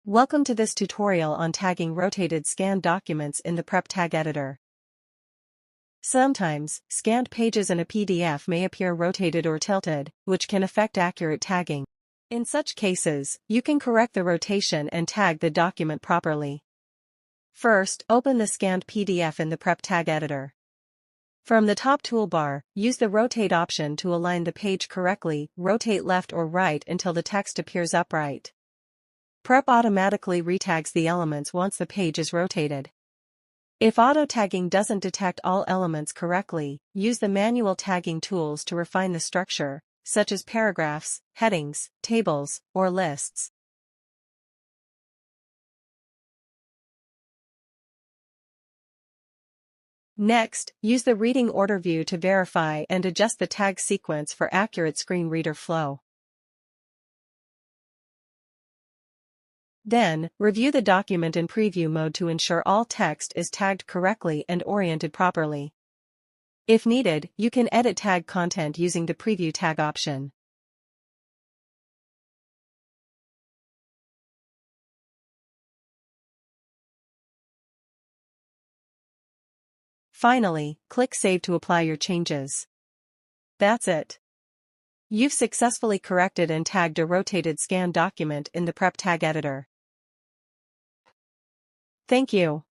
Welcome to this tutorial on tagging rotated scanned documents in the Prep Tag Editor. Sometimes, scanned pages in a PDF may appear rotated or tilted, which can affect accurate tagging. In such cases, you can correct the rotation and tag the document properly. First, open the scanned PDF in the Prep Tag Editor. From the top toolbar, use the Rotate option to align the page correctly. Rotate left or right until the text appears upright. Prep automatically retags the elements once the page is rotated. If auto-tagging doesn't detect all elements correctly, use the manual tagging tools to refine the structure, such as paragraphs, headings, tables, or lists. Next, use the Reading Order view to verify and adjust the tag sequence for accurate screen reader flow. Then, review the document in preview mode to ensure all text is tagged correctly and oriented properly. If needed, you can edit tag content using the Preview Tag option. Finally, click Save to apply your changes. That's it. You've successfully corrected and tagged a rotated scanned document in the Prep Tag Editor. Thank you.